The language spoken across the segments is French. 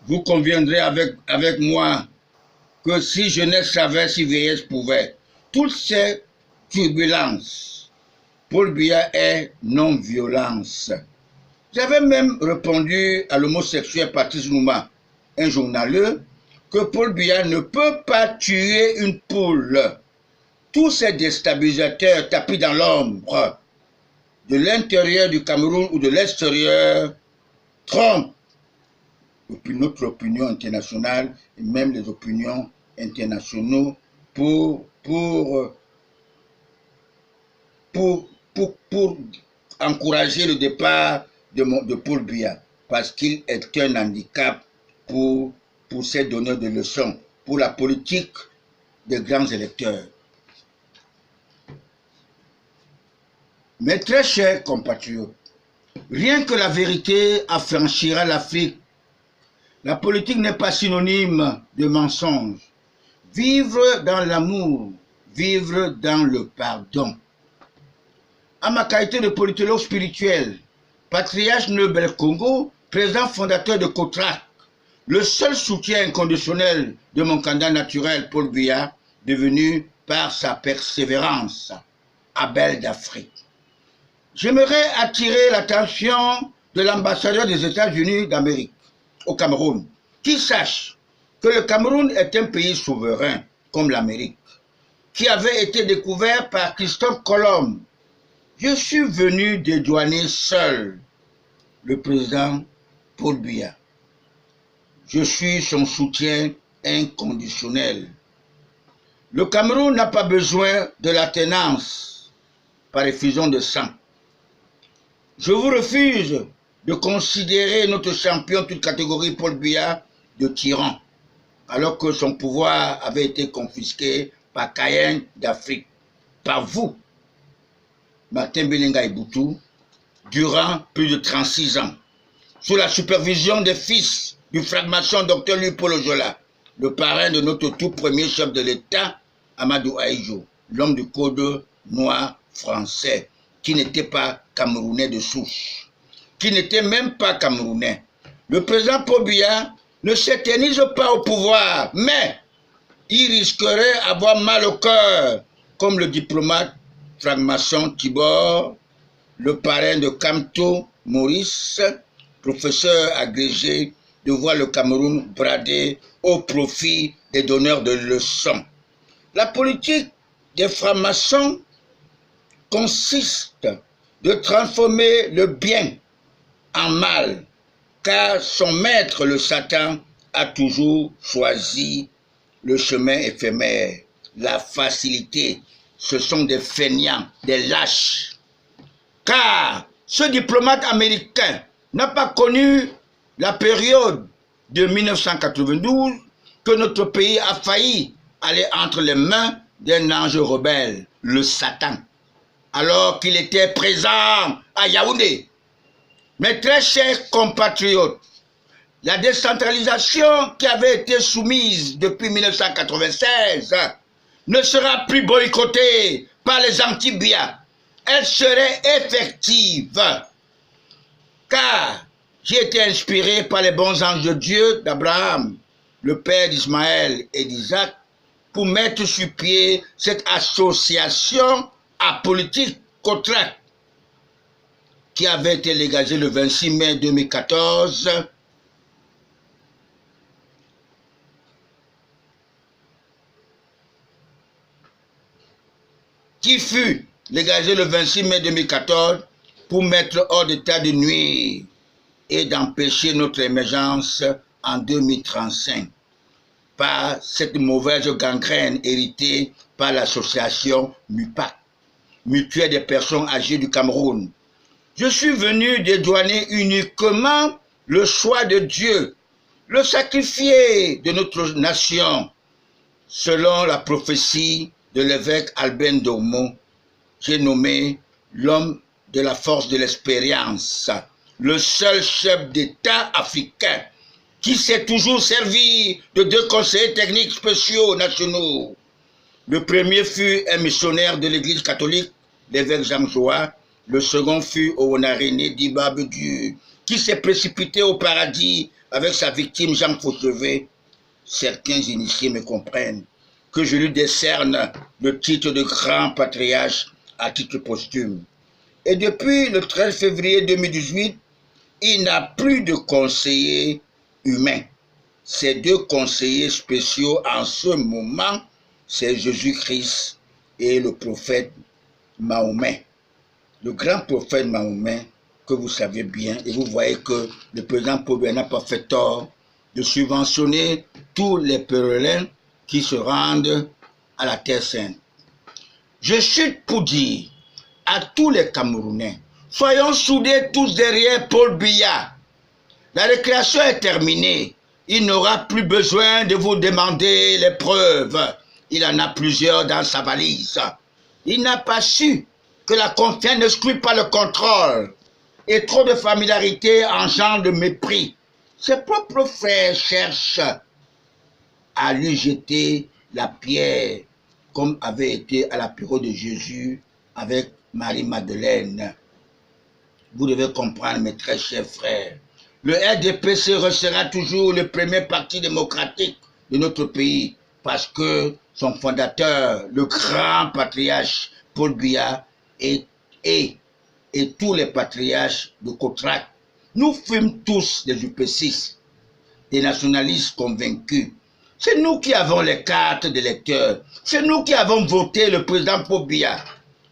vous conviendrez avec moi que si jeunesse savait, si vieillesse pouvait, toutes ces turbulences, Paul Biya est non-violence. J'avais même répondu à l'homosexuel Patrice Nouma, un journaleux, que Paul Biya ne peut pas tuer une poule. Tous ces déstabilisateurs tapis dans l'ombre, de l'intérieur du Cameroun ou de l'extérieur, trompent notre opinion internationale et même les opinions internationaux pour encourager le départ de Paul Biya, parce qu'il est un handicap pour ces donneurs de leçons, pour la politique des grands électeurs. Mes très chers compatriotes, rien que la vérité affranchira l'Afrique. La politique n'est pas synonyme de mensonge. Vivre dans l'amour, vivre dans le pardon. À ma qualité de politologue spirituel, patriarche Nebel Congo, président fondateur de COTRAC, le seul soutien inconditionnel de mon candidat naturel, Paul Biya, devenu par sa persévérance, Abel d'Afrique. J'aimerais attirer l'attention de l'ambassadeur des États-Unis d'Amérique au Cameroun, qui sache que le Cameroun est un pays souverain, comme l'Amérique, qui avait été découvert par Christophe Colomb. Je suis venu dédouaner seul le président Paul Biya. Je suis son soutien inconditionnel. Le Cameroun n'a pas besoin de la tenance par effusion de sang. Je vous refuse de considérer notre champion toute catégorie Paul Biya de tyran, alors que son pouvoir avait été confisqué par Cayenne d'Afrique, par vous, Martin Belinga Iboutou, durant plus de 36 ans, sous la supervision des fils du fragmation Dr Louis-Paul Ojola, le parrain de notre tout premier chef de l'État, Amadou Ahidjo, l'homme du code noir français, qui n'était pas camerounais de souche, qui n'était même pas camerounais. Le président Paul Biya ne s'éternise pas au pouvoir, mais il risquerait d'avoir mal au cœur, comme le diplomate Fragmation Tibor, le parrain de Kamto Maurice, professeur agrégé, de voir le Cameroun bradé au profit des donneurs de leçons. La politique des francs-maçons consiste de transformer le bien en mal, car son maître, le Satan, a toujours choisi le chemin éphémère, la facilité. Ce sont des feignants, des lâches. Car ce diplomate américain n'a pas connu la période de 1992 que notre pays a failli aller entre les mains d'un ange rebelle, le Satan, alors qu'il était présent à Yaoundé. Mes très chers compatriotes, la décentralisation qui avait été soumise depuis 1996 ne sera plus boycottée par les anti-Biya. Elle serait effective, car j'ai été inspiré par les bons anges de Dieu d'Abraham, le père d'Ismaël et d'Isaac, pour mettre sur pied cette association apolitique COTRAC, qui avait été légalisée le 26 mai 2014, qui fut légalisée le 26 mai 2014 pour mettre hors d'état de nuire et d'empêcher notre émergence en 2035 par cette mauvaise gangrène héritée par l'association MUPAC, Mutuelle des personnes âgées du Cameroun. Je suis venu dédouaner uniquement le choix de Dieu, le sacrifié de notre nation, selon la prophétie de l'évêque Albin Dormo. J'ai nommé l'homme de la force de l'expérience, le seul chef d'État africain qui s'est toujours servi de 2 conseillers techniques spéciaux nationaux. Le premier fut un missionnaire de l'église catholique, l'évêque Jean Joa. Le second fut Owonaréné Diba Bedu, qui s'est précipité au paradis avec sa victime Jean Fauchevet, certains initiés me comprennent que je lui décerne le titre de grand patriarche à titre posthume. Et depuis le 13 février 2018, il n'a plus de conseillers humains. Ces deux conseillers spéciaux en ce moment, c'est Jésus-Christ et le prophète Mahomet. Le grand prophète Mahomet, que vous savez bien, et vous voyez que le président Paul Biya n'a pas fait tort de subventionner tous les pèlerins qui se rendent à la Terre Sainte. Je chute pour dire à tous les Camerounais, soyons soudés tous derrière Paul Biya. La récréation est terminée. Il n'aura plus besoin de vous demander les preuves. Il en a plusieurs dans sa valise. Il n'a pas su que la confiance n'exclut pas le contrôle. Et trop de familiarité engendre de mépris. Ses propres frères cherchent à lui jeter la pierre, comme avait été à l'apéro de Jésus avec Marie-Madeleine. Vous devez comprendre, mes très chers frères. Le RDPC restera toujours le premier parti démocratique de notre pays parce que son fondateur, le grand patriarche Paul Biya et tous les patriarches de Cotrac, nous fûmes tous des UP6, des nationalistes convaincus. C'est nous qui avons les cartes d'électeurs. C'est nous qui avons voté le président Paul Biya.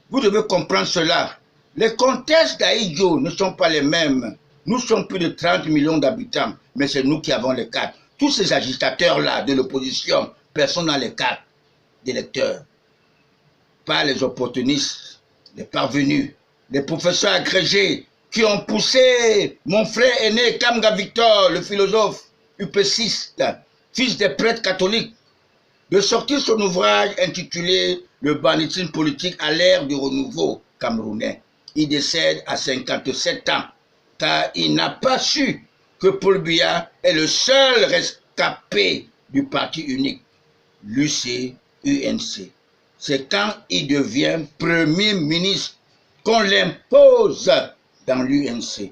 Vous devez comprendre cela. Les contextes d'Aïdjo ne sont pas les mêmes. Nous sommes plus de 30 millions d'habitants, mais c'est nous qui avons les cartes. Tous ces agitateurs-là de l'opposition, personne n'a les cartes d'électeurs. Pas les opportunistes, les parvenus, les professeurs agrégés qui ont poussé mon frère aîné Kamga Victor, le philosophe upéciste, fils des prêtres catholiques, de sortir son ouvrage intitulé « Le banditisme politique à l'ère du renouveau camerounais ». Il décède à 57 ans, car il n'a pas su que Paul Biya est le seul rescapé du parti unique, l'UC-UNC. C'est quand il devient Premier ministre qu'on l'impose dans l'UNC.